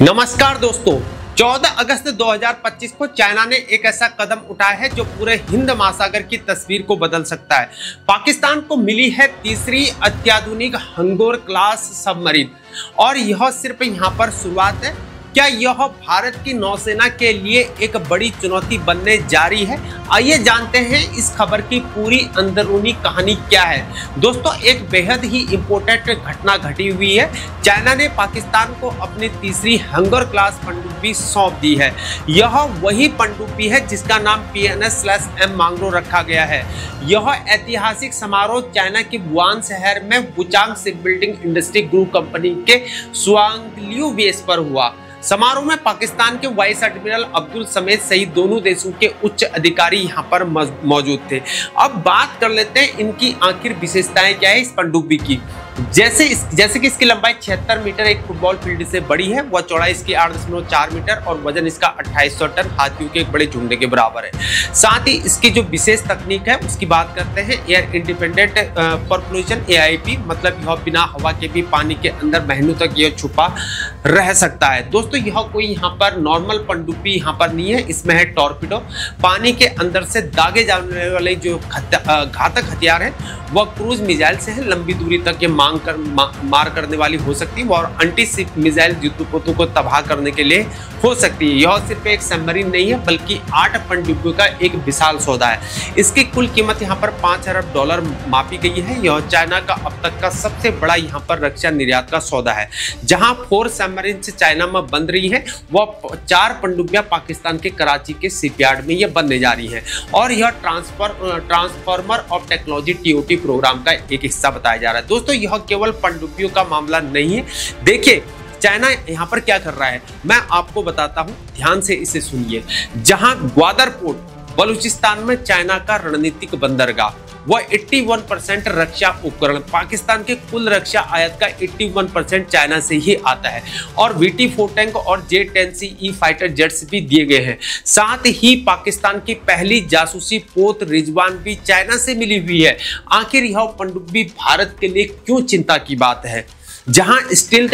नमस्कार दोस्तों, 14 अगस्त 2025 को चाइना ने एक ऐसा कदम उठाया है जो पूरे हिंद महासागर की तस्वीर को बदल सकता है। पाकिस्तान को मिली है तीसरी अत्याधुनिक हंगोर क्लास सबमरीन और यह सिर्फ यहां पर शुरुआत है। क्या यह भारत की नौसेना के लिए एक बड़ी चुनौती बनने जा रही है? आइए जानते हैं इस खबर की पूरी अंदरूनी कहानी क्या है। दोस्तों, एक बेहद ही इंपॉर्टेंट घटना घटी हुई है। चाइना ने पाकिस्तान को अपनी तीसरी हंगोर क्लास पनडुब्बी सौंप दी है। यह वही पनडुब्बी है जिसका नाम PNS/M मांगरो रखा गया है। यह ऐतिहासिक समारोह चाइना के वुहान शहर में Wuchang shipbuilding industry group company के सुआंगलियू बेस पर हुआ। समारोह में पाकिस्तान के वाइस एडमिरल अब्दुल समेत सहित दोनों देशों के उच्च अधिकारी यहां पर मौजूद थे। अब बात कर लेते हैं इनकी आखिर विशेषताएं क्या है इस पनडुब्बी की। जैसे कि इसकी लंबाई 76 मीटर एक फुटबॉल फील्ड से बड़ी है। वह चौड़ाई इसकी 8.4 मीटर और वजन इसका 2800 टन हाथियों के एक बड़े झुंड के बराबर है। साथ ही इसकी जो विशेष तकनीक है उसकी बात करते हैं। एयर इंडिपेंडेंट परफ्यूजन AIP, मतलब यह बिना हवा के भी पानी के अंदर महीनों तक यह छुपा रह सकता है। दोस्तों, यह कोई यहाँ पर नॉर्मल पनडुब्बी यहाँ पर नहीं है। इसमें है टॉर्पिडो। पानी के अंदर से दागे जाने वाले जो घातक हथियार है वह क्रूज मिसाइल से है। लंबी दूरी तक ये मार करने वाली हो सकती है और एंटी शिप मिसाइल युद्धपोतों को तबाह करने के लिए हो सकती है। यह सिर्फ एक सबमरीन नहीं है बल्कि 8 पनडुब्बियों का एक विशाल सौदा है। इसकी कुल कीमत यहाँ पर $5 अरब मापी गई है। यह चाइना का अब तक का सबसे बड़ा यहाँ पर रक्षा निर्यात का सौदा है। जहाँ 4 सबमरीन से चाइना में बन रही है, वह 4 पनडुब्बियां पाकिस्तान के कराची के शिपयार्ड में यह बनने जा रही है और यह transformer of technology TOT program का एक हिस्सा बताया जा रहा है। दोस्तों, यह केवल पनडुब्बियों का मामला नहीं है। देखिए चाइना यहाँ पर क्या कर रहा है, मैं आपको बताता हूँ, ध्यान से इसे सुनिए। जहां ग्वादर पोर्ट बलूचिस्तान में चाइना का रणनीतिक बंदरगाह, वह 81% रक्षा उपकरण, पाकिस्तान के कुल रक्षा आयात का 81% चाइना से ही आता है और VT-4 टैंक और J-10C फाइटर जेट्स भी दिए गए हैं। साथ ही पाकिस्तान की पहली जासूसी पोत रिजवान भी चाइना से मिली हुई है। आखिर यह पनडुब्बी भारत के लिए क्यों चिंता की बात है? जहां स्टील्थ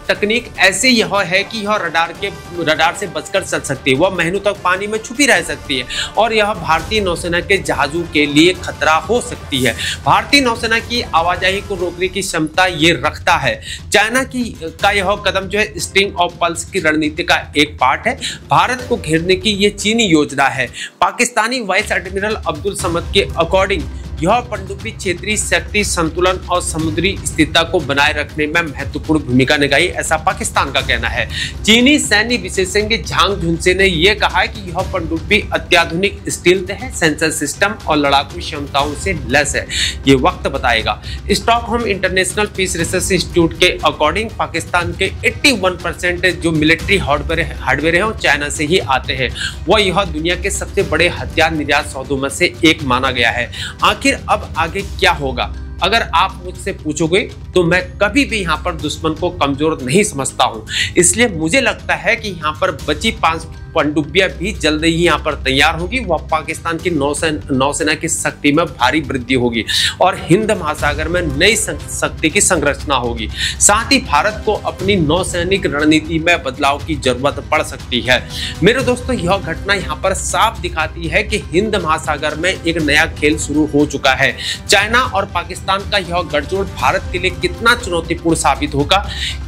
तकनीक ऐसे यह है कि यह रडार से बचकर चल सकती है, वह महीनों तक पानी में छुपी रह सकती है और यह भारतीय नौसेना के जहाजों के लिए खतरा हो सकती है। भारतीय नौसेना की आवाजाही को रोकने की क्षमता ये रखता है। चाइना का यह कदम जो है स्ट्रिंग ऑफ पल्स की रणनीति का एक पार्ट है। भारत को घेरने की ये चीनी योजना है। पाकिस्तानी वाइस एडमिरल अब्दुल समद के अकॉर्डिंग यह पनडुब्बी क्षेत्रीय शक्ति संतुलन और समुद्री स्थिरता को बनाए रखने में महत्वपूर्ण भूमिका निभाई, ऐसा पाकिस्तान का कहना है। चीनी सैन्य विशेषज्ञ झांग झुनसे ने यह कहा है कि यह पनडुब्बी अत्याधुनिक स्टील्थ है, सेंसर सिस्टम और लड़ाकू क्षमताओं से लैस है। ये वक्त बताएगा। Stockholm International Peace Research Institute के अकॉर्डिंग पाकिस्तान के 81% जो मिलिट्री हार्डवेयर है वो चाइना से ही आते हैं। वह यह दुनिया के सबसे बड़े हथियार निर्यात सौदों में से एक माना गया है। आखिर अब आगे क्या होगा? अगर आप मुझसे पूछोगे तो मैं कभी भी यहाँ पर दुश्मन को कमजोर नहीं समझता हूँ। इसलिए मुझे लगता है कि यहाँ पर बची 5 पनडुब्बियां भी जल्द ही यहाँ पर तैयार होगी। वह पाकिस्तान की नौसेना की शक्ति में भारी वृद्धि होगी और हिंद महासागर में नई शक्ति की संरचना होगी। साथ ही भारत को अपनी नौसैनिक रणनीति में बदलाव की जरूरत पड़ सकती है। मेरे दोस्तों, यह घटना यहाँ पर साफ दिखाती है कि हिंद महासागर में एक नया खेल शुरू हो चुका है। चाइना और पाकिस्तान का यह गठजोड़ भारत के लिए कितना चुनौतीपूर्ण साबित होगा?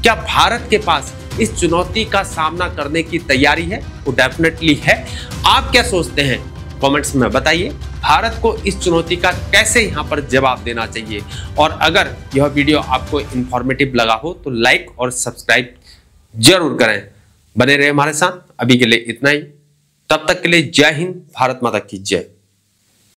क्या भारत के पास इस चुनौती का सामना करने की तैयारी है? वो डेफिनेटली है। आप क्या सोचते हैं? कमेंट्स में बताइए। भारत को इस चुनौती का कैसे यहाँ पर जवाब देना चाहिए? और अगर यह वीडियो आपको इंफॉर्मेटिव लगा हो तो लाइक और सब्सक्राइब जरूर करें। बने रहे हमारे साथ। अभी के लिए इतना ही। तब तक के लिए जय हिंद, भारत माता की जय।